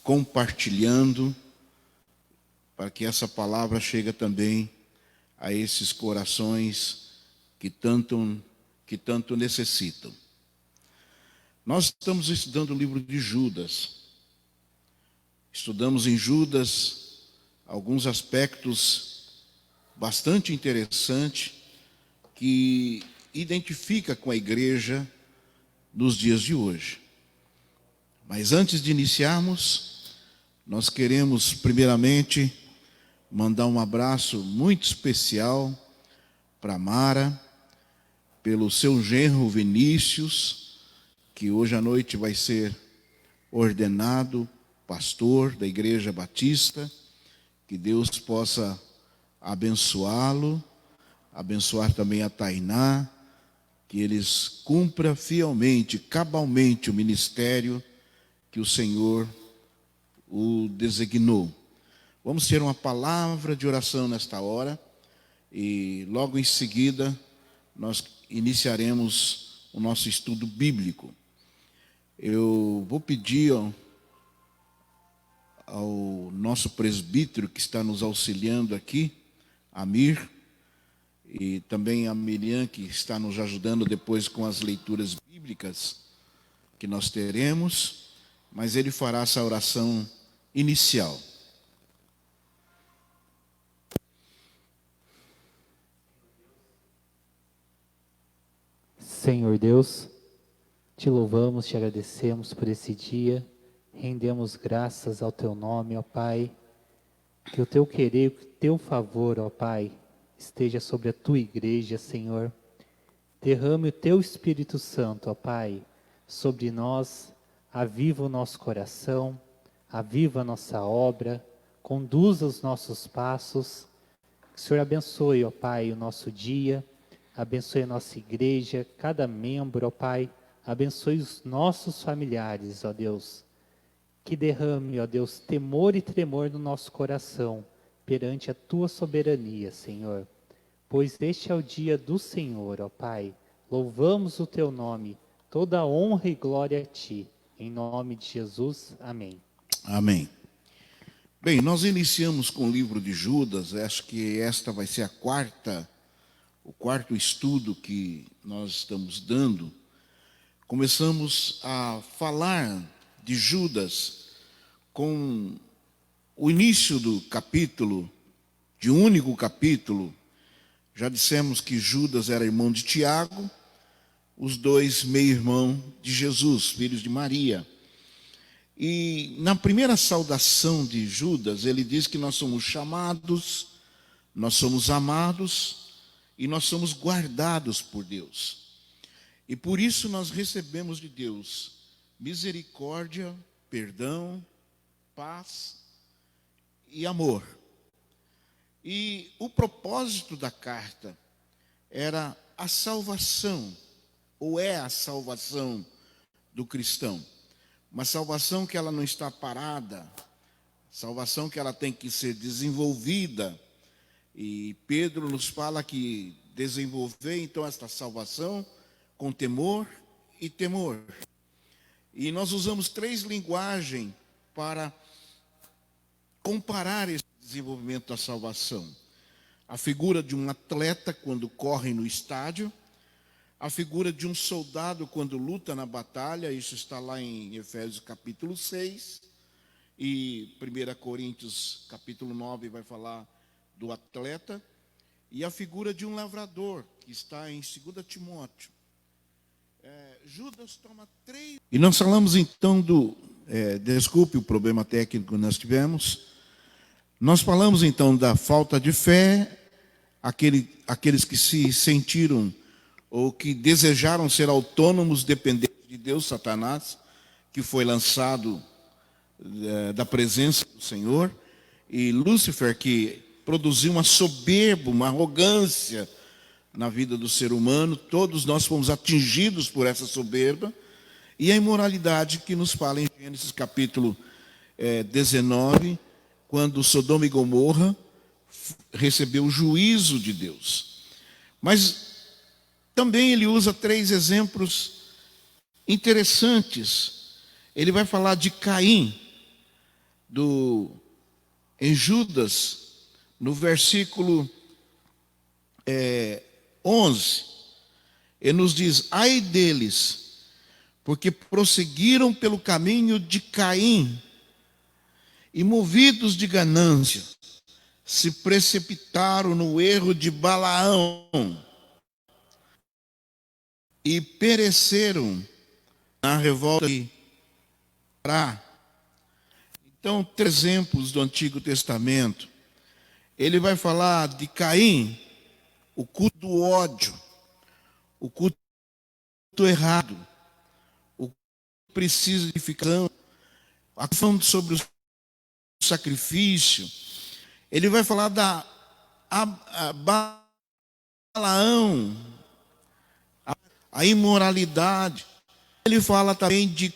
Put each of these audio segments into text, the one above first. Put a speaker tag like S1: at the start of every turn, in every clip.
S1: compartilhando, para que essa palavra chegue também a esses corações que tanto necessitam. Nós estamos estudando o livro de Judas. Estudamos em Judas alguns aspectos bastante interessantes que identifica com a igreja nos dias de hoje. Mas antes de iniciarmos, nós queremos primeiramente mandar um abraço muito especial para Mara, pelo seu genro Vinícius, que hoje à noite vai ser ordenado pastor da Igreja Batista. Que Deus possa abençoá-lo, abençoar também a Tainá, que eles cumpram fielmente, cabalmente o ministério que o Senhor o designou. Vamos ter uma palavra de oração nesta hora e logo em seguida nós iniciaremos o nosso estudo bíblico. Eu vou pedir ao nosso presbítero que está nos auxiliando aqui, Amir, e também a Miriam, que está nos ajudando depois com as leituras bíblicas que nós teremos, mas ele fará essa oração inicial.
S2: Senhor Deus, te louvamos, te agradecemos por esse dia, rendemos graças ao teu nome, ó Pai, que o teu querer, o teu favor, ó Pai, esteja sobre a tua igreja, Senhor. Derrame o teu Espírito Santo, ó Pai, sobre nós, aviva o nosso coração, aviva a nossa obra, conduza os nossos passos. Que o Senhor abençoe, ó Pai, o nosso dia, abençoe a nossa igreja, cada membro, ó Pai, abençoe os nossos familiares, ó Deus. Que derrame, ó Deus, temor e tremor no nosso coração, perante a tua soberania, Senhor. Pois este é o dia do Senhor, ó Pai. Louvamos o teu nome, toda honra e glória a ti. Em nome de Jesus, amém.
S1: Amém. Bem, nós iniciamos com o livro de Judas. Acho que esta vai ser o quarto estudo que nós estamos dando. Começamos a falar de Judas com o início do capítulo, de um único capítulo. Já dissemos que Judas era irmão de Tiago, os dois meio-irmão de Jesus, filhos de Maria. E na primeira saudação de Judas, ele diz que nós somos chamados, nós somos amados e nós somos guardados por Deus. E por isso nós recebemos de Deus misericórdia, perdão, paz e amor. E o propósito da carta era a salvação, ou é a salvação do cristão. Uma salvação que ela não está parada, salvação que ela tem que ser desenvolvida. E Pedro nos fala que desenvolver então esta salvação com temor e temor. E nós usamos 3 linguagens para comparar esse desenvolvimento da salvação. A figura de um atleta quando corre no estádio, a figura de um soldado quando luta na batalha, isso está lá em Efésios capítulo 6, e 1 Coríntios capítulo 9 vai falar do atleta, e a figura de um lavrador, que está em 2 Timóteo. Judas toma 3... E nós falamos então desculpe o problema técnico que nós tivemos. Nós falamos então da falta de fé, aqueles que se sentiram ou que desejaram ser autônomos, dependentes de Deus, Satanás, que foi lançado da presença do Senhor, e Lúcifer, que produziu uma soberba, uma arrogância na vida do ser humano. Todos nós fomos atingidos por essa soberba, e a imoralidade que nos fala em Gênesis capítulo 19, quando Sodoma e Gomorra recebeu o juízo de Deus. Mas também ele usa 3 exemplos interessantes. Ele vai falar de Caim. em Judas, no versículo 11, ele nos diz: ai deles, porque prosseguiram pelo caminho de Caim, e movidos de ganância, se precipitaram no erro de Balaão, e pereceram na revolta de Corá. Então, 3 exemplos do Antigo Testamento. Ele vai falar de Caim, o culto do ódio, o culto errado, o culto que precisa de ficar, a questão sobre o sacrifício. Ele vai falar da Balaão, a imoralidade. Ele fala também de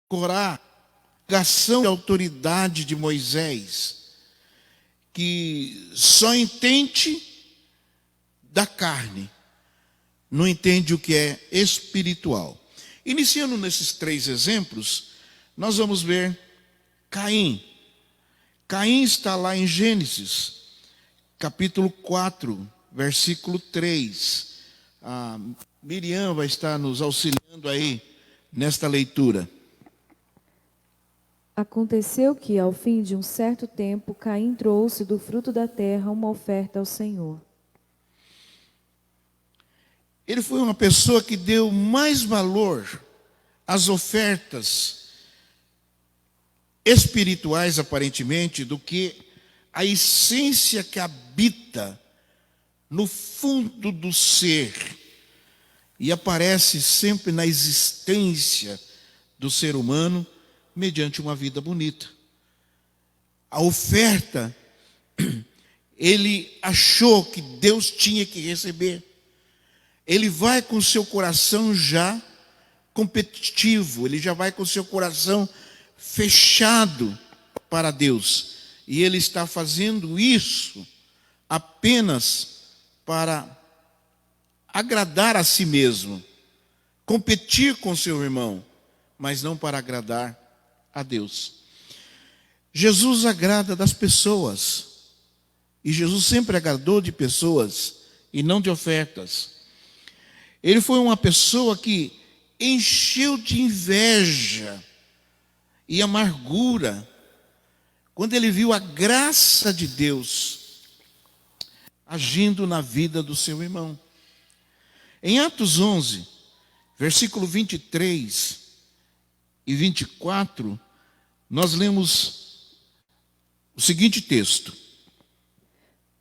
S1: Corá, negação de autoridade de Moisés, que só entende da carne, não entende o que é espiritual. Iniciando nesses 3 exemplos, nós vamos ver Caim. Caim está lá em Gênesis, capítulo 4, versículo 3. A Miriam vai estar nos auxiliando aí nesta leitura.
S3: Aconteceu que, ao fim de um certo tempo, Caim trouxe do fruto da terra uma oferta ao Senhor.
S1: Ele foi uma pessoa que deu mais valor às ofertas espirituais, aparentemente, do que a essência que habita no fundo do ser e aparece sempre na existência do ser humano mediante uma vida bonita. A oferta, ele achou que Deus tinha que receber. Ele vai com o seu coração já competitivo, ele já vai com o seu coração fechado para Deus. E ele está fazendo isso apenas para agradar a si mesmo, competir com seu irmão, mas não para agradar a Deus. Jesus agrada das pessoas, e Jesus sempre agradou de pessoas e não de ofertas. Ele foi uma pessoa que encheu de inveja e amargura quando ele viu a graça de Deus agindo na vida do seu irmão. Em Atos 11, versículo 23 e 24, nós lemos o seguinte texto: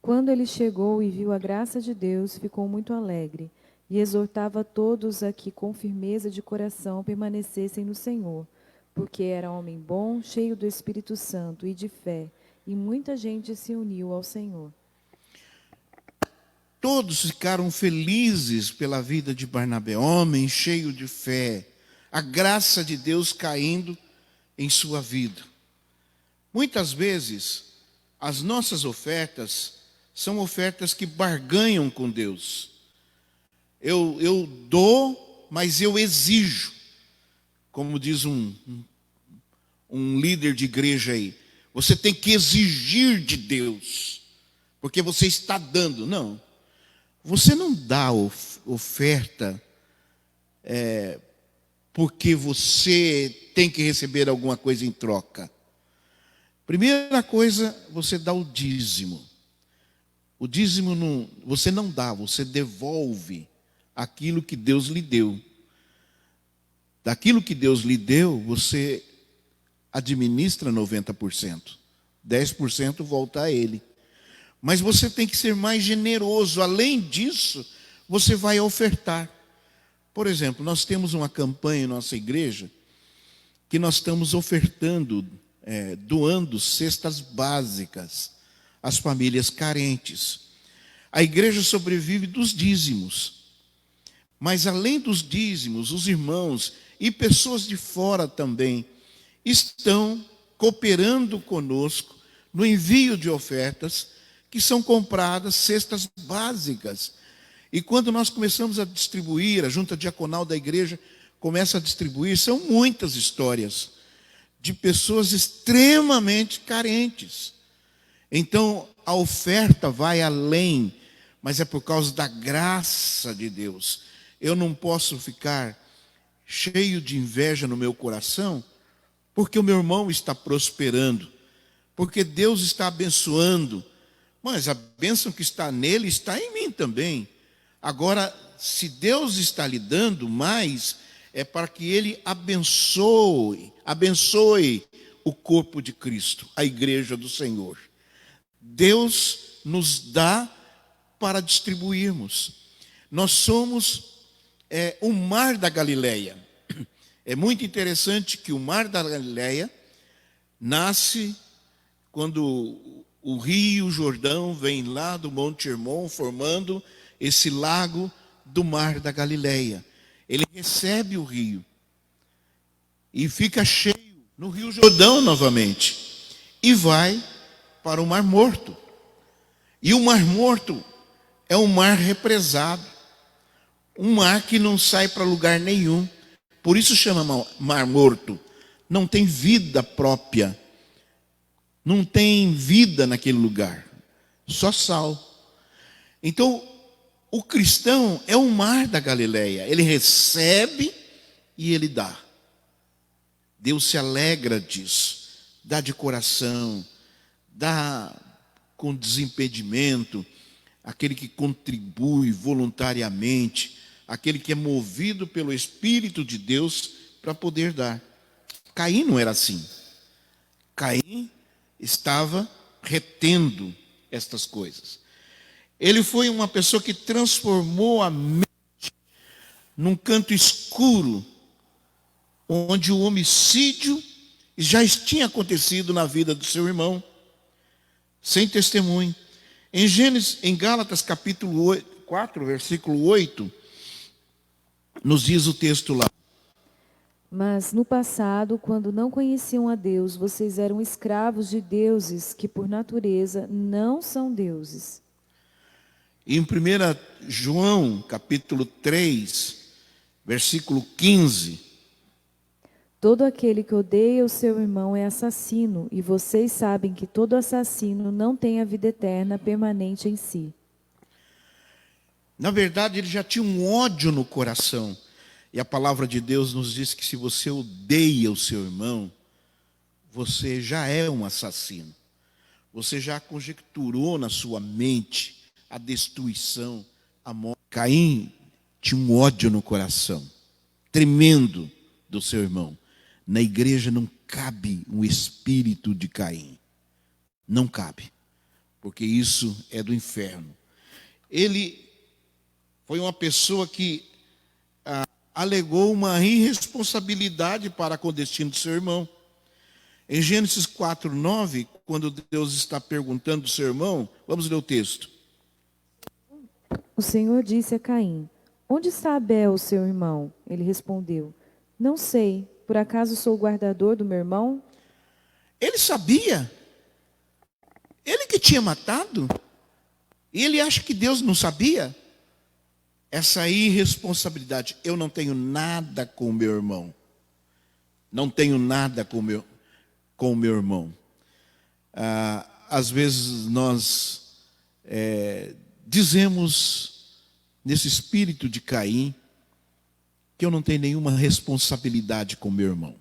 S3: Quando ele chegou e viu a graça de Deus, ficou muito alegre e exortava a todos a que, com firmeza de coração, permanecessem no Senhor, porque era homem bom, cheio do Espírito Santo e de fé, e muita gente se uniu ao Senhor.
S1: Todos ficaram felizes pela vida de Barnabé, homem cheio de fé, a graça de Deus caindo em sua vida. Muitas vezes, as nossas ofertas são ofertas que barganham com Deus. Eu dou, mas eu exijo. Como diz um líder de igreja aí, você tem que exigir de Deus, porque você está dando. Não, você não dá oferta porque você tem que receber alguma coisa em troca. Primeira coisa, você dá o dízimo. O dízimo você não dá, você devolve aquilo que Deus lhe deu. Daquilo que Deus lhe deu, você administra 90%. 10% volta a Ele. Mas você tem que ser mais generoso. Além disso, você vai ofertar. Por exemplo, nós temos uma campanha em nossa igreja que nós estamos ofertando, doando cestas básicas às famílias carentes. A igreja sobrevive dos dízimos. Mas além dos dízimos, os irmãos e pessoas de fora também estão cooperando conosco no envio de ofertas que são compradas, cestas básicas. E quando nós começamos a distribuir, a junta diaconal da igreja começa a distribuir, são muitas histórias de pessoas extremamente carentes. Então, a oferta vai além, mas é por causa da graça de Deus. Eu não posso ficar cheio de inveja no meu coração, porque o meu irmão está prosperando, porque Deus está abençoando, mas a bênção que está nele está em mim também. Agora, se Deus está lhe dando mais, é para que ele abençoe o corpo de Cristo, a igreja do Senhor. Deus nos dá para distribuirmos. Nós somos o mar da Galileia. É muito interessante que o mar da Galileia nasce quando o rio Jordão vem lá do Monte Hermon, formando esse lago do mar da Galileia. Ele recebe o rio e fica cheio no rio Jordão novamente e vai para o Mar Morto. E o Mar Morto é um mar represado, um mar que não sai para lugar nenhum. Por isso chama Mar Morto. Não tem vida própria, não tem vida naquele lugar, só sal. Então, o cristão é o mar da Galileia. Ele recebe e ele dá. Deus se alegra disso, dá de coração, dá com desimpedimento, aquele que contribui voluntariamente, aquele que é movido pelo Espírito de Deus para poder dar. Caim não era assim. Caim estava retendo estas coisas. Ele foi uma pessoa que transformou a mente num canto escuro, onde o homicídio já tinha acontecido na vida do seu irmão, sem testemunho. Em Gálatas capítulo 4, versículo 8, nos diz o texto lá:
S3: Mas no passado, quando não conheciam a Deus, vocês eram escravos de deuses que por natureza não são deuses.
S1: Em 1 João, capítulo 3, versículo 15.
S3: Todo aquele que odeia o seu irmão é assassino, e vocês sabem que todo assassino não tem a vida eterna permanente em si.
S1: Na verdade, ele já tinha um ódio no coração. E a palavra de Deus nos diz que se você odeia o seu irmão, você já é um assassino. Você já conjecturou na sua mente a destruição, a morte. Caim tinha um ódio no coração, tremendo, do seu irmão. Na igreja não cabe um espírito de Caim. Não cabe, porque isso é do inferno. Ele foi uma pessoa que alegou uma irresponsabilidade para com o destino do seu irmão. Em Gênesis 4:9, quando Deus está perguntando do seu irmão, vamos ler o texto.
S3: O Senhor disse a Caim: Onde está Abel, seu irmão? Ele respondeu: Não sei. Por acaso sou o guardador do meu irmão?
S1: Ele sabia. Ele que tinha matado. E ele acha que Deus não sabia? Essa irresponsabilidade. Eu não tenho nada com o meu irmão. Não tenho nada com o meu irmão. Às vezes nós dizemos, nesse espírito de Caim, que eu não tenho nenhuma responsabilidade com o meu irmão.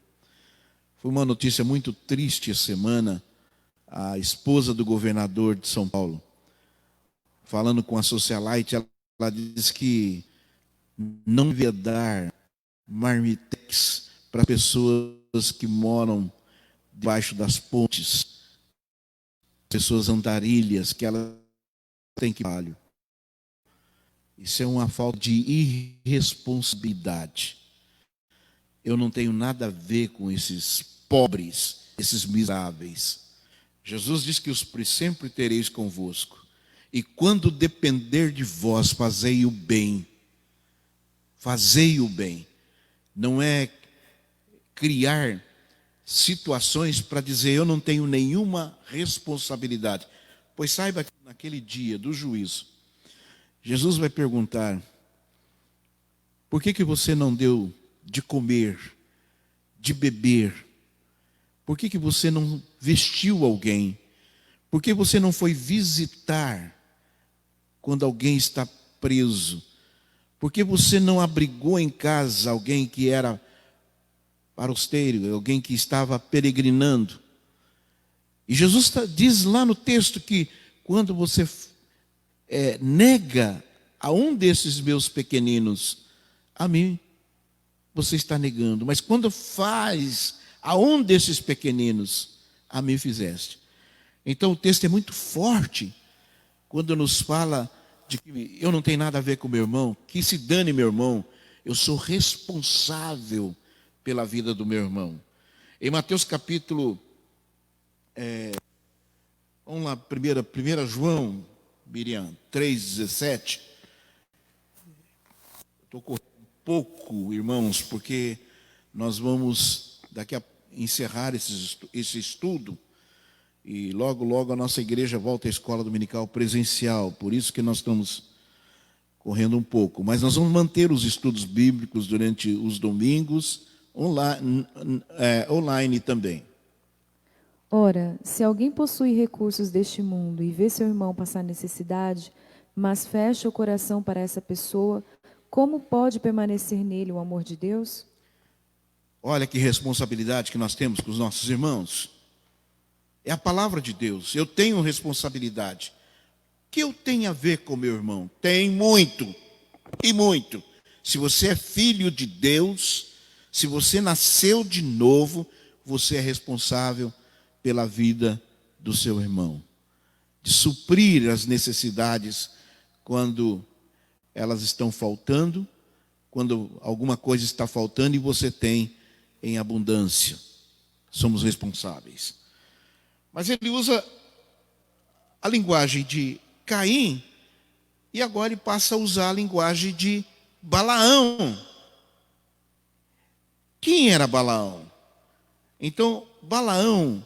S1: Foi uma notícia muito triste essa semana. A esposa do governador de São Paulo, falando com a socialite, ela disse que não devia dar marmitex para pessoas que moram debaixo das pontes, pessoas andarilhas, que elas têm que trabalho. Isso é uma falta de irresponsabilidade. Eu não tenho nada a ver com esses pobres, esses miseráveis. Jesus diz que sempre tereis convosco. E quando depender de vós, fazei o bem. Fazei o bem. Não é criar situações para dizer eu não tenho nenhuma responsabilidade. Pois saiba que naquele dia do juízo, Jesus vai perguntar: por que você não deu de comer, de beber Por que você não vestiu alguém? Por que você não foi visitar quando alguém está preso? Por que você não abrigou em casa alguém que era parasteiro, alguém que estava peregrinando? E Jesus diz lá no texto que quando você nega a um desses meus pequeninos, a mim você está negando. Mas quando faz a um desses pequeninos, a mim fizeste. Então o texto é muito forte quando nos fala de que eu não tenho nada a ver com meu irmão, que se dane meu irmão, eu sou responsável pela vida do meu irmão. Em Mateus capítulo, vamos lá, 1 João, Miriam, 3,17. Estou correndo um pouco, irmãos, porque nós vamos daqui a encerrar esse estudo. E logo, logo a nossa igreja volta à escola dominical presencial. Por isso que nós estamos correndo um pouco. Mas nós vamos manter os estudos bíblicos durante os domingos, online também.
S3: Ora, se alguém possui recursos deste mundo e vê seu irmão passar necessidade, mas fecha o coração para essa pessoa, como pode permanecer nele o amor de Deus?
S1: Olha que responsabilidade que nós temos com os nossos irmãos. É a palavra de Deus. Eu tenho responsabilidade. O que eu tenho a ver com meu irmão? Tem muito, e muito. Se você é filho de Deus, se você nasceu de novo, você é responsável pela vida do seu irmão. De suprir as necessidades quando elas estão faltando, quando alguma coisa está faltando e você tem em abundância. Somos responsáveis. Mas ele usa a linguagem de Caim e agora ele passa a usar a linguagem de Balaão. Quem era Balaão? Então, Balaão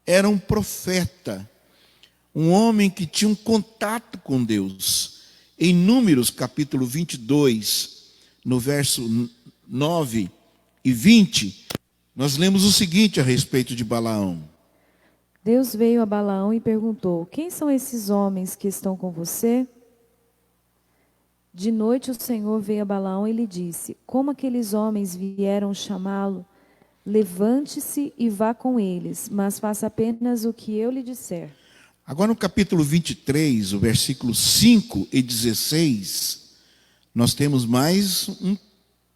S1: era um profeta, um homem que tinha um contato com Deus. Em Números, capítulo 22, no verso 9 e 20, nós lemos o seguinte a respeito de Balaão.
S3: Deus veio a Balaão e perguntou: quem são esses homens que estão com você? De noite o Senhor veio a Balaão e lhe disse: como aqueles homens vieram chamá-lo, levante-se e vá com eles, mas faça apenas o que eu lhe disser.
S1: Agora no capítulo 23, o versículo 5 e 16, nós temos mais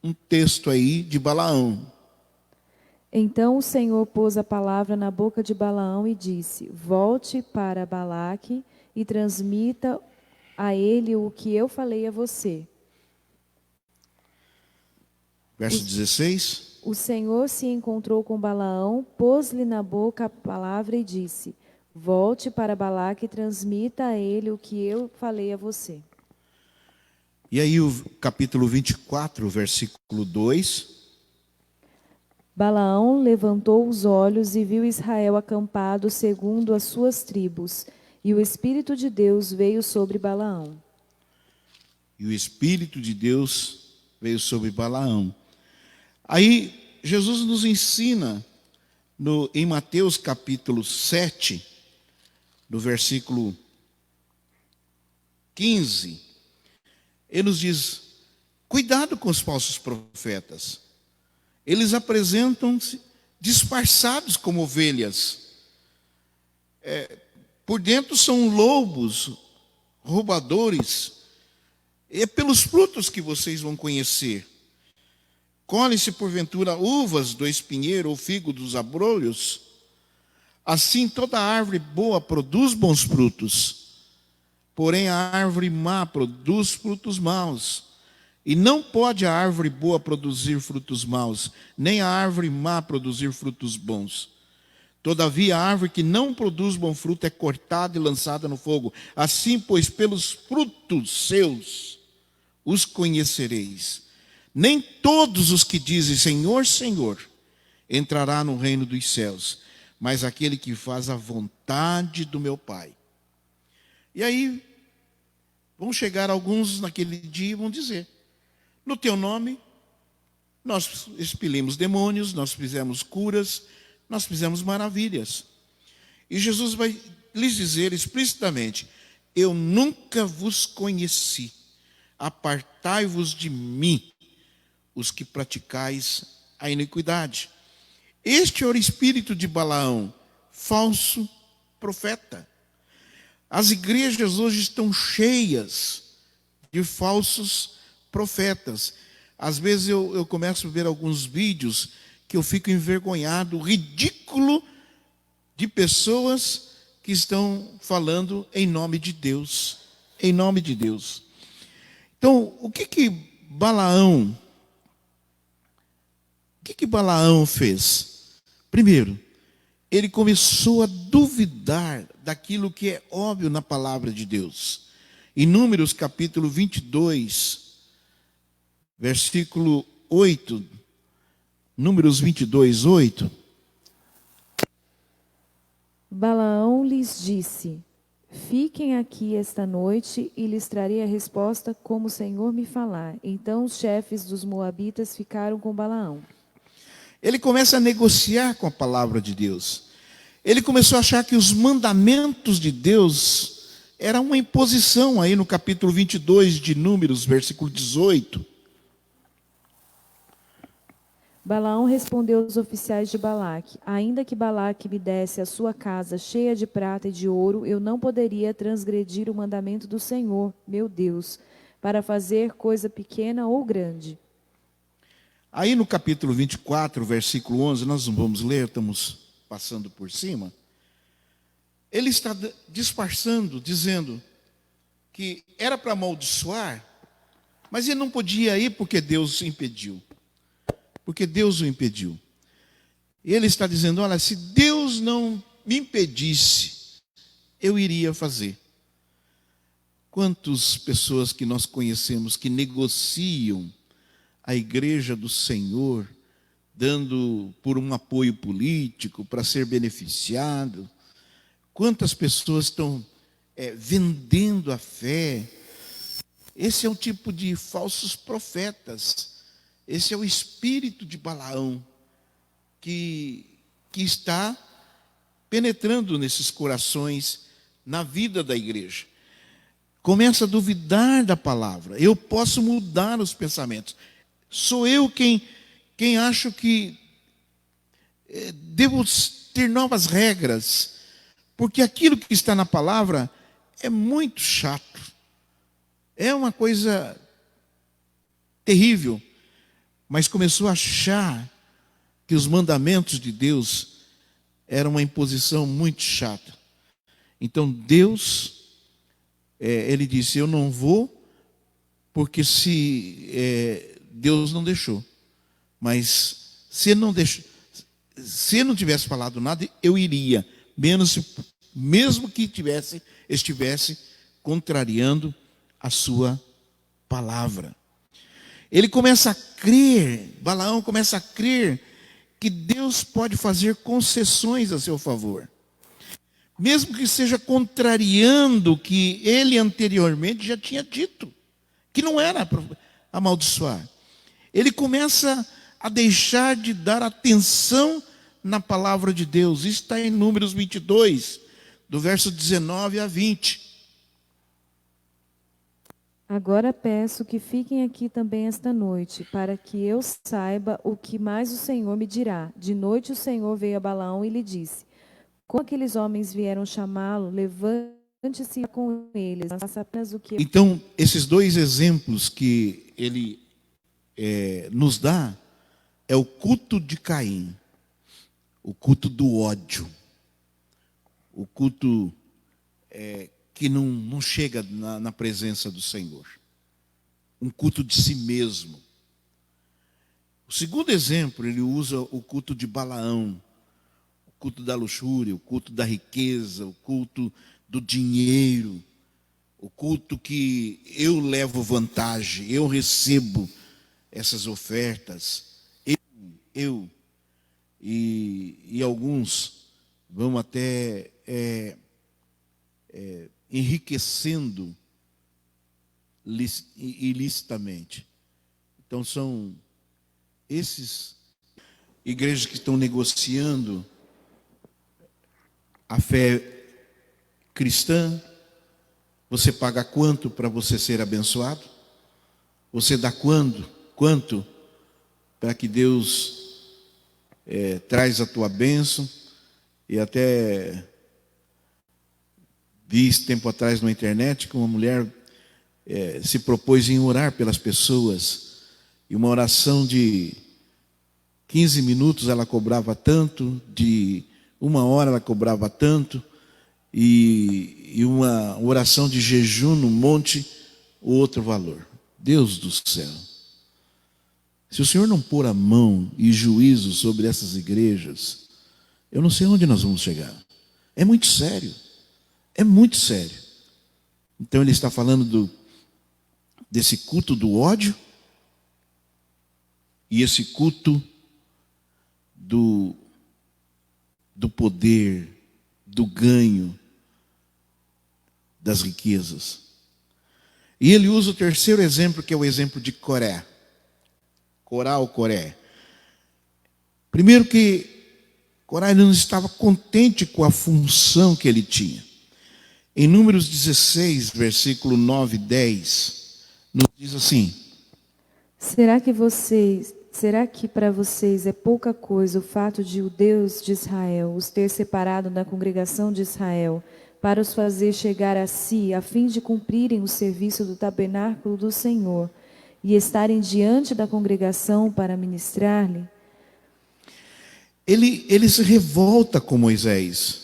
S1: um texto aí de Balaão.
S3: Então o Senhor pôs a palavra na boca de Balaão e disse: volte para Balaque e transmita a ele o que eu falei a você.
S1: Verso 16.
S3: O Senhor se encontrou com Balaão, pôs-lhe na boca a palavra e disse: volte para Balaque e transmita a ele o que eu falei a você.
S1: E aí o capítulo 24, versículo 2.
S3: Balaão levantou os olhos e viu Israel acampado segundo as suas tribos, e o Espírito de Deus veio sobre Balaão.
S1: E o Espírito de Deus veio sobre Balaão. Aí Jesus nos ensina em Mateus capítulo 7, no versículo 15, ele nos diz: cuidado com os falsos profetas. Eles apresentam-se disfarçados como ovelhas. Por dentro são lobos, roubadores. É pelos frutos que vocês vão conhecer. Colhem-se porventura uvas do espinheiro ou figo dos abrolhos? Assim toda árvore boa produz bons frutos. Porém a árvore má produz frutos maus. E não pode a árvore boa produzir frutos maus, nem a árvore má produzir frutos bons. Todavia, a árvore que não produz bom fruto é cortada e lançada no fogo. Assim, pois, pelos frutos seus os conhecereis. Nem todos os que dizem Senhor, Senhor, entrará no reino dos céus, mas aquele que faz a vontade do meu Pai. E aí, vão chegar alguns naquele dia e vão dizer: no teu nome, nós expelimos demônios, nós fizemos curas, nós fizemos maravilhas. E Jesus vai lhes dizer explicitamente: eu nunca vos conheci, apartai-vos de mim, os que praticais a iniquidade. Este era o espírito de Balaão, falso profeta. As igrejas hoje estão cheias de falsos profetas. Às vezes eu começo a ver alguns vídeos que eu fico envergonhado, ridículo, de pessoas que estão falando em nome de Deus. Em nome de Deus. Então, o que Balaão fez? Primeiro, ele começou a duvidar daquilo que é óbvio na palavra de Deus. Em Números capítulo 22, versículo 8, Números 22, 8.
S3: Balaão lhes disse: fiquem aqui esta noite e lhes trarei a resposta como o Senhor me falar. Então os chefes dos moabitas ficaram com Balaão.
S1: Ele começa a negociar com a palavra de Deus. Ele começou a achar que os mandamentos de Deus eram uma imposição, aí no capítulo 22 de Números, versículo 18.
S3: Balaão respondeu aos oficiais de Balaque: ainda que Balaque me desse a sua casa cheia de prata e de ouro, eu não poderia transgredir o mandamento do Senhor, meu Deus, para fazer coisa pequena ou grande.
S1: Aí no capítulo 24, versículo 11, nós não vamos ler, estamos passando por cima. Ele está disfarçando, dizendo que era para amaldiçoar, mas ele não podia ir porque Deus impediu. Porque Deus o impediu. E ele está dizendo: olha, se Deus não me impedisse, eu iria fazer. Quantas pessoas que nós conhecemos que negociam a igreja do Senhor, dando por um apoio político, para ser beneficiado. Quantas pessoas estão vendendo a fé. Esse é um tipo de falsos profetas. Esse é o espírito de Balaão que está penetrando nesses corações, na vida da igreja. Começa a duvidar da palavra. Eu posso mudar os pensamentos. Sou eu quem acho que devo ter novas regras, porque aquilo que está na palavra é muito chato. É uma coisa terrível. Mas começou a achar que os mandamentos de Deus eram uma imposição muito chata. Então Deus, ele disse: eu não vou, porque Deus não deixou. Mas se não tivesse falado nada, eu iria, mesmo que estivesse contrariando a sua palavra. Ele começa a crer, Balaão começa a crer que Deus pode fazer concessões a seu favor. Mesmo que seja contrariando o que ele anteriormente já tinha dito, que não era para amaldiçoar. Ele começa a deixar de dar atenção na palavra de Deus. Isso está em Números 22, do verso 19 a 20.
S3: Agora peço que fiquem aqui também esta noite, para que eu saiba o que mais o Senhor me dirá. De noite o Senhor veio a Balaão e lhe disse: como aqueles homens vieram chamá-lo, levante-se e vá com eles, não faça apenas o que...
S1: Então, esses dois exemplos que ele nos dá, é o culto de Caim, o culto do ódio, o culto que não chega na presença do Senhor. Um culto de si mesmo. O segundo exemplo, ele usa o culto de Balaão, o culto da luxúria, o culto da riqueza, o culto do dinheiro, o culto que eu levo vantagem, eu recebo essas ofertas, e alguns vão até enriquecendo ilicitamente. Então são esses igrejas que estão negociando A fé cristã, você paga quanto para você ser abençoado? Você dá quanto para que Deus traz a tua bênção? E até vi tempo atrás na internet que uma mulher se propôs em orar pelas pessoas, e uma oração de 15 minutos ela cobrava tanto, de 1 hora ela cobrava tanto, e uma oração de jejum no monte, outro valor. Deus do céu, se o Senhor não pôr a mão e juízo sobre essas igrejas, eu não sei onde nós vamos chegar. É muito sério, é muito sério. Então ele está falando desse culto do ódio, e esse culto do poder, do ganho, das riquezas. E ele usa o terceiro exemplo, que é o exemplo de Coré. Corá ou Coré. Primeiro que Corá não estava contente com a função que ele tinha. Em Números 16, versículo 9 e 10, nos diz assim:
S3: Será que para vocês é pouca coisa o fato de o Deus de Israel os ter separado da congregação de Israel para os fazer chegar a si, a fim de cumprirem o serviço do tabernáculo do Senhor e estarem diante da congregação para ministrar-lhe?
S1: Ele se revolta com Moisés,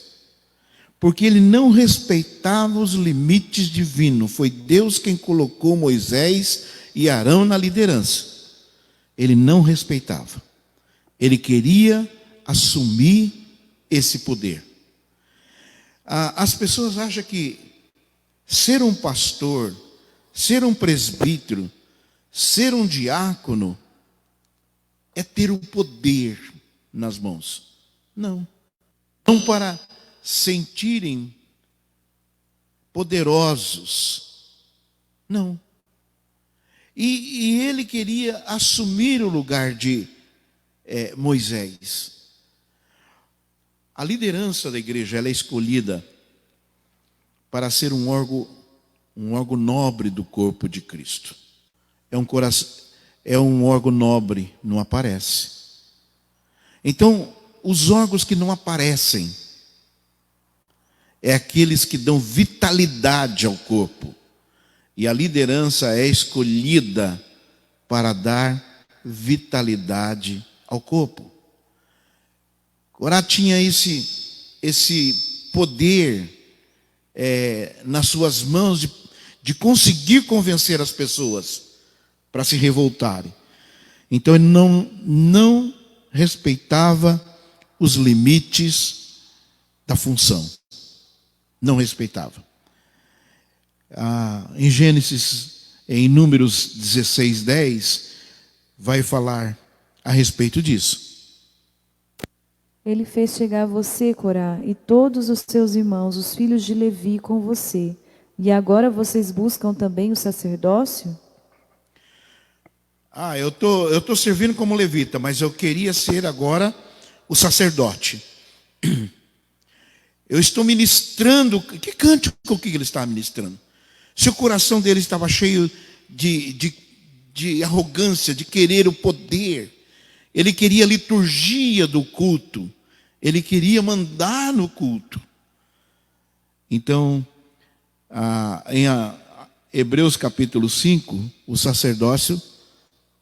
S1: porque ele não respeitava os limites divinos. Foi Deus quem colocou Moisés e Arão na liderança. Ele não respeitava. Ele queria assumir esse poder. As pessoas acham que ser um pastor, ser um presbítero, ser um diácono é ter o poder nas mãos. Não. Não para sentirem poderosos. Não. E ele queria assumir o lugar de Moisés. A liderança da igreja ela é escolhida para ser um órgão nobre do corpo de Cristo. É um órgão nobre, não aparece. Então, os órgãos que não aparecem é aqueles que dão vitalidade ao corpo. E a liderança é escolhida para dar vitalidade ao corpo. Corá tinha esse poder nas suas mãos de conseguir convencer as pessoas para se revoltarem. Então ele não respeitava os limites da função. Não respeitava. Em Números 16, 10, vai falar a respeito disso.
S3: Ele fez chegar você, Corá, e todos os seus irmãos, os filhos de Levi, com você. E agora vocês buscam também o sacerdócio?
S1: Eu tô servindo como levita, mas eu queria ser agora o sacerdote. Eu estou ministrando. Que cântico que ele está ministrando? Se o coração dele estava cheio de arrogância, de querer o poder, ele queria a liturgia do culto, ele queria mandar no culto. Então, em Hebreus capítulo 5, o sacerdócio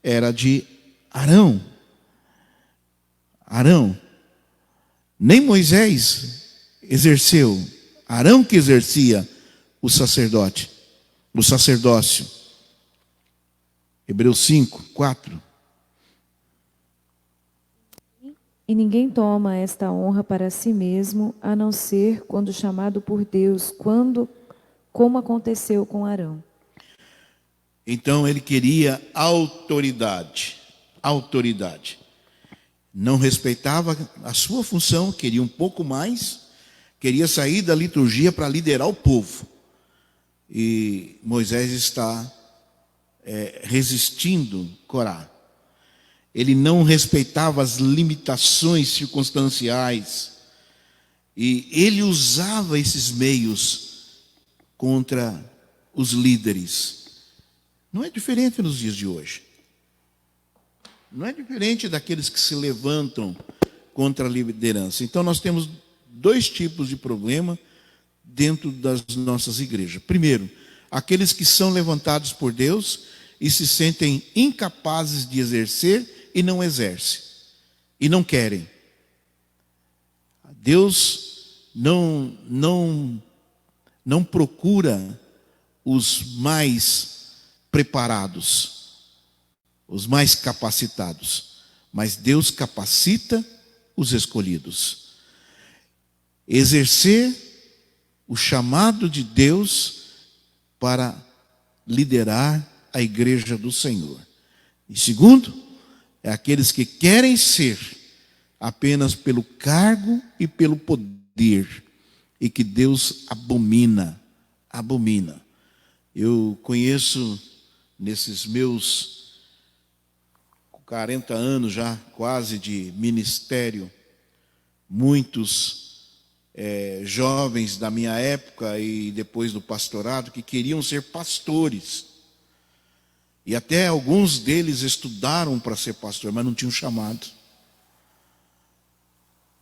S1: era de Arão. Nem Moisés exerceu, Arão que exercia o sacerdócio. Hebreus 5, 4.
S3: E ninguém toma esta honra para si mesmo, a não ser quando chamado por Deus, como aconteceu com Arão.
S1: Então ele queria autoridade. Não respeitava a sua função, queria um pouco mais, queria sair da liturgia para liderar o povo. E Moisés está resistindo Corá. Ele não respeitava as limitações circunstanciais. E ele usava esses meios contra os líderes. Não é diferente nos dias de hoje. Não é diferente daqueles que se levantam contra a liderança. Então nós temos dois tipos de problema dentro das nossas igrejas. Primeiro, aqueles que são levantados por Deus e se sentem incapazes de exercer e não exercem. E não querem. Deus não procura os mais preparados, os mais capacitados, mas Deus capacita os escolhidos. Exercer o chamado de Deus para liderar a igreja do Senhor. E segundo, é aqueles que querem ser apenas pelo cargo e pelo poder, e que Deus abomina. Eu conheço, nesses meus 40 anos já, quase de ministério, muitos jovens da minha época e depois do pastorado que queriam ser pastores. E até alguns deles estudaram para ser pastor, mas não tinham chamado.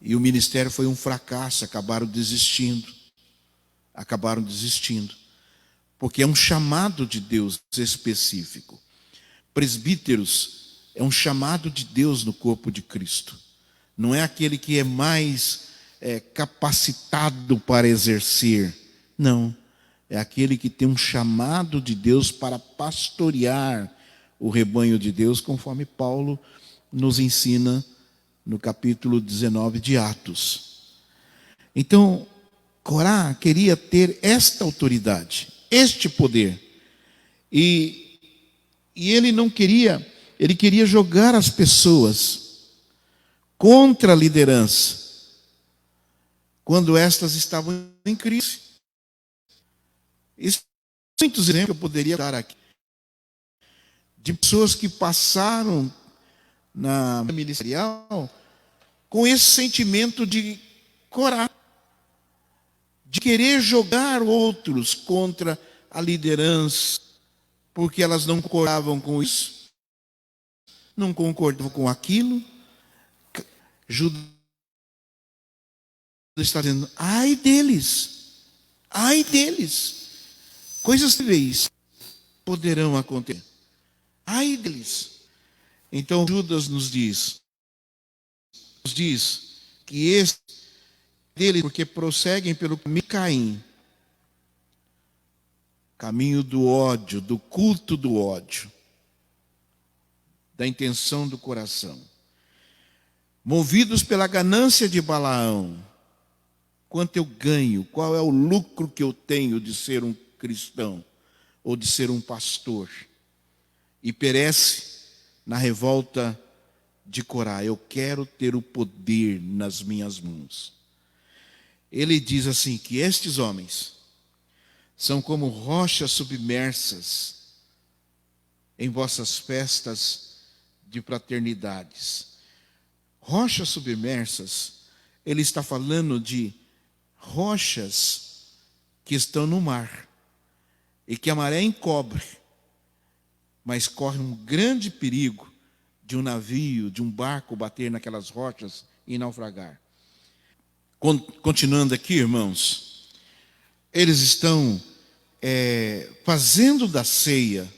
S1: E o ministério foi um fracasso, acabaram desistindo. Porque é um chamado de Deus específico. Presbíteros é um chamado de Deus no corpo de Cristo. Não é aquele que é mais capacitado para exercer. Não. É aquele que tem um chamado de Deus para pastorear o rebanho de Deus, conforme Paulo nos ensina no capítulo 19 de Atos. Então, Corá queria ter esta autoridade, este poder. E ele não queria, ele queria jogar as pessoas contra a liderança, quando estas estavam em crise. Isso, muitos exemplos eu poderia dar aqui, de pessoas que passaram na ministerial com esse sentimento de Corá, de querer jogar outros contra a liderança, porque elas não concordavam com isso, não concordavam com aquilo. Judas está dizendo, ai deles, coisas terríveis poderão acontecer, ai deles. Então Judas nos diz que este dele, porque prosseguem pelo caminho de Caim, caminho do ódio, do culto do ódio, da intenção do coração, movidos pela ganância de Balaão. Quanto eu ganho? Qual é o lucro que eu tenho de ser um cristão ou de ser um pastor? E perece na revolta de Corá. Eu quero ter o poder nas minhas mãos. Ele diz assim, que estes homens são como rochas submersas em vossas festas de fraternidades. Rochas submersas, ele está falando de rochas que estão no mar e que a maré encobre, mas corre um grande perigo de um navio, de um barco bater naquelas rochas e naufragar. Continuando aqui, irmãos, eles estão fazendo da ceia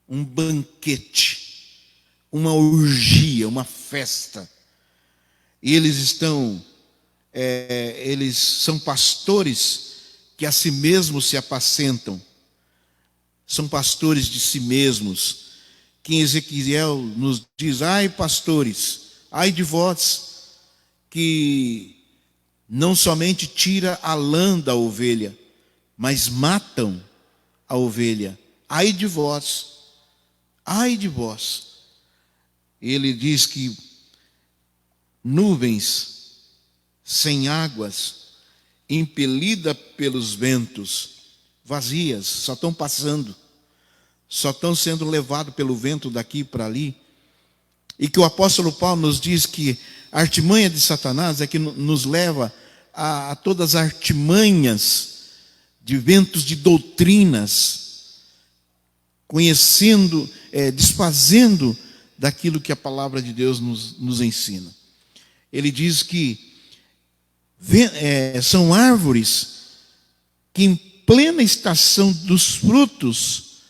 S1: um banquete, uma orgia, uma festa. E eles são pastores que a si mesmos se apacentam. São pastores de si mesmos. Que em Ezequiel nos diz, ai pastores, ai de vós, que não somente tira a lã da ovelha, mas matam a ovelha. Ai de vós, ai de vós. Ele diz que nuvens sem águas, impelida pelos ventos, vazias, só estão passando, só estão sendo levados pelo vento daqui para ali. E que o apóstolo Paulo nos diz que a artimanha de Satanás é que nos leva a todas as artimanhas de ventos de doutrinas, conhecendo, desfazendo daquilo que a palavra de Deus nos ensina. Ele diz que são árvores que em plena estação dos frutos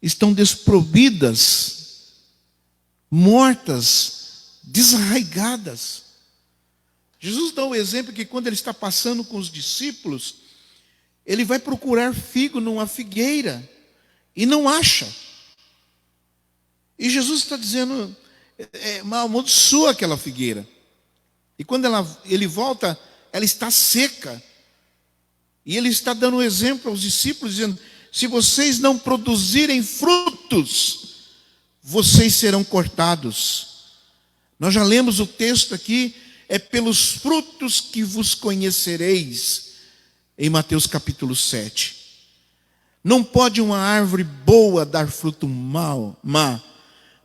S1: estão desprovidas, mortas, desarraigadas. Jesus dá o exemplo que quando ele está passando com os discípulos, ele vai procurar figo numa figueira e não acha. E Jesus está dizendo, amaldiçoa aquela figueira. E quando ele volta, ela está seca. E ele está dando um exemplo aos discípulos, dizendo, se vocês não produzirem frutos, vocês serão cortados. Nós já lemos o texto aqui, é pelos frutos que vos conhecereis, em Mateus capítulo 7. Não pode uma árvore boa dar fruto má.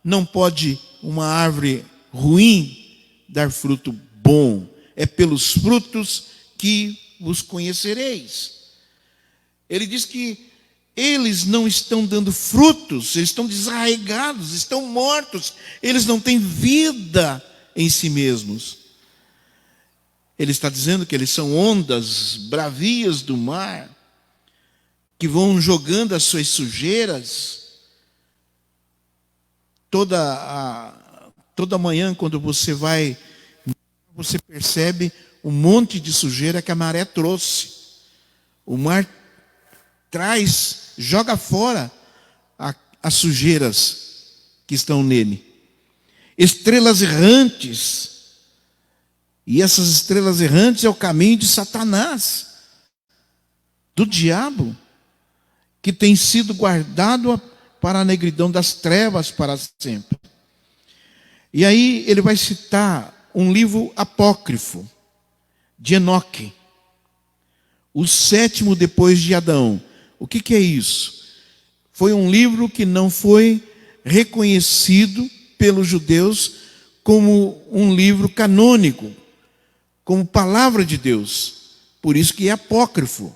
S1: Não pode uma árvore ruim dar fruto bom. É pelos frutos que vos conhecereis. Ele diz que eles não estão dando frutos, eles estão desarraigados, estão mortos, eles não têm vida em si mesmos. Ele está dizendo que eles são ondas bravias do mar, que vão jogando as suas sujeiras. Toda manhã, quando você percebe um monte de sujeira que a maré trouxe. O mar joga fora as sujeiras que estão nele. Estrelas errantes. E essas estrelas errantes é o caminho de Satanás, do diabo, que tem sido guardado para a negridão das trevas para sempre. E aí ele vai citar um livro apócrifo de Enoque, o 7º depois de Adão. O que é isso? Foi um livro que não foi reconhecido pelos judeus como um livro canônico, como palavra de Deus. Por isso que é apócrifo.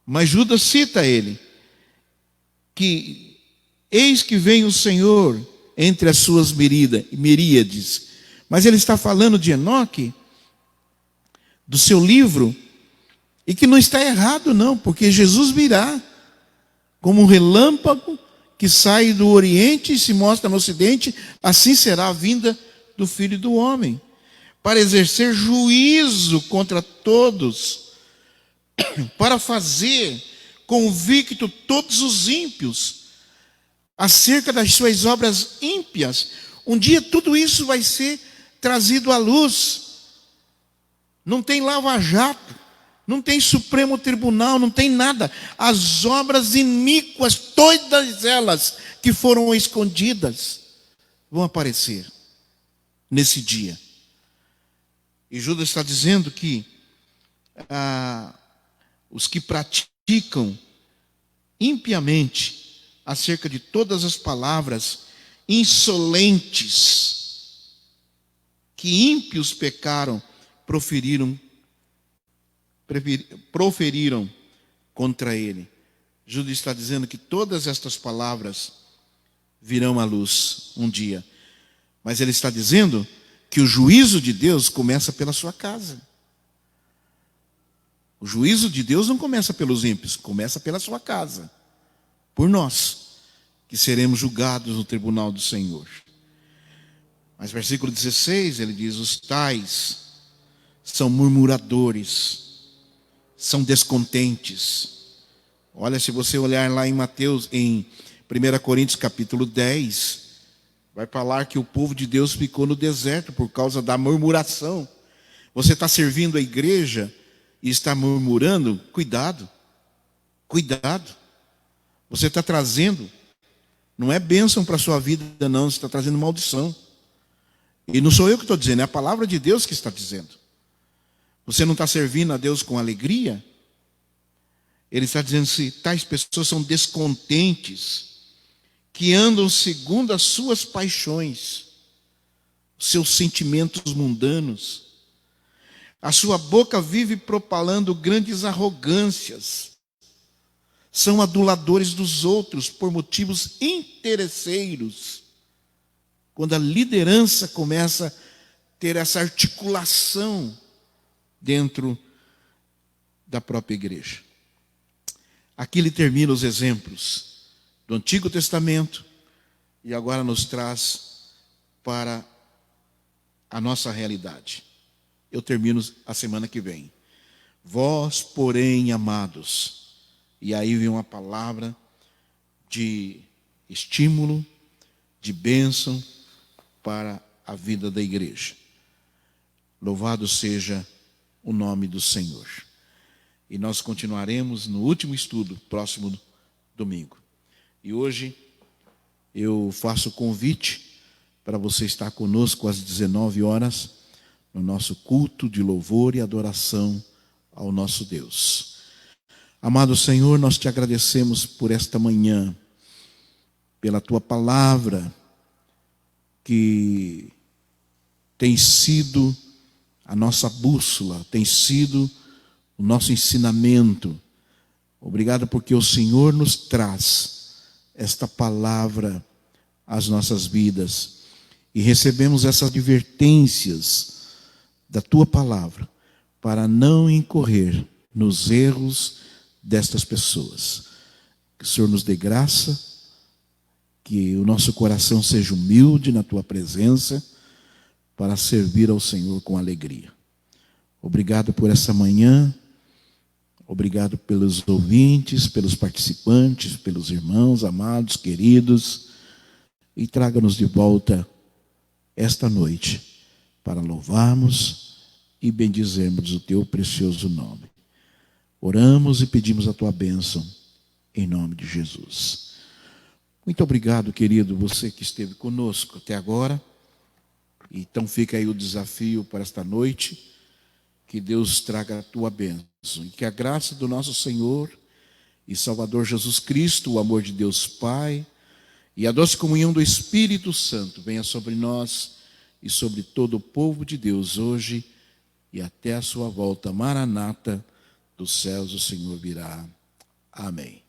S1: Mas Judas cita ele, que eis que vem o Senhor entre as suas miríades. Mas ele está falando de Enoque, do seu livro, e que não está errado não, porque Jesus virá como um relâmpago que sai do Oriente e se mostra no Ocidente, assim será a vinda do Filho do Homem, para exercer juízo contra todos, para fazer convicto todos os ímpios acerca das suas obras ímpias. Um dia tudo isso vai ser trazido à luz. Não tem lava-jato, não tem Supremo Tribunal, não tem nada. As obras iníquas, todas elas que foram escondidas, vão aparecer nesse dia. E Judas está dizendo que os que praticam impiamente acerca de todas as palavras insolentes que ímpios pecaram, proferiram contra ele. Judas está dizendo que todas estas palavras virão à luz um dia. Mas ele está dizendo que o juízo de Deus começa pela sua casa. O juízo de Deus não começa pelos ímpios, começa pela sua casa. Por nós, que seremos julgados no tribunal do Senhor. Mas versículo 16, ele diz, os tais são murmuradores, são descontentes. Olha, se você olhar lá em Mateus, em 1 Coríntios capítulo 10, vai falar que o povo de Deus ficou no deserto por causa da murmuração. Você está servindo a igreja e está murmurando, cuidado. Você está trazendo, não é bênção para a sua vida não, você está trazendo maldição. E não sou eu que estou dizendo, é a palavra de Deus que está dizendo. Você não está servindo a Deus com alegria? Ele está dizendo que tais pessoas são descontentes, que andam segundo as suas paixões, seus sentimentos mundanos. A sua boca vive propalando grandes arrogâncias. São aduladores dos outros por motivos interesseiros. Quando a liderança começa a ter essa articulação dentro da própria igreja. Aqui ele termina os exemplos do Antigo Testamento e agora nos traz para a nossa realidade. Eu termino a semana que vem. Vós, porém, amados, e aí vem uma palavra de estímulo, de bênção para a vida da igreja. Louvado seja o nome do Senhor. E nós continuaremos no último estudo, próximo domingo. E hoje eu faço o convite para você estar conosco às 19 horas, no nosso culto de louvor e adoração ao nosso Deus. Amado Senhor, nós te agradecemos por esta manhã, pela tua palavra, que tem sido a nossa bússola, tem sido o nosso ensinamento. Obrigado porque o Senhor nos traz esta palavra às nossas vidas e recebemos essas advertências da tua palavra para não incorrer nos erros destas pessoas. Que o Senhor nos dê graça, que o nosso coração seja humilde na tua presença para servir ao Senhor com alegria. Obrigado por essa manhã. Obrigado pelos ouvintes, pelos participantes, pelos irmãos amados, queridos. E traga-nos de volta esta noite para louvarmos e bendizermos o teu precioso nome. Oramos e pedimos a tua bênção em nome de Jesus. Muito obrigado, querido, você que esteve conosco até agora. Então fica aí o desafio para esta noite. Que Deus traga a tua bênção e que a graça do nosso Senhor e Salvador Jesus Cristo, o amor de Deus Pai e a doce comunhão do Espírito Santo venha sobre nós e sobre todo o povo de Deus hoje e até a sua volta. Maranata, dos céus o Senhor virá. Amém.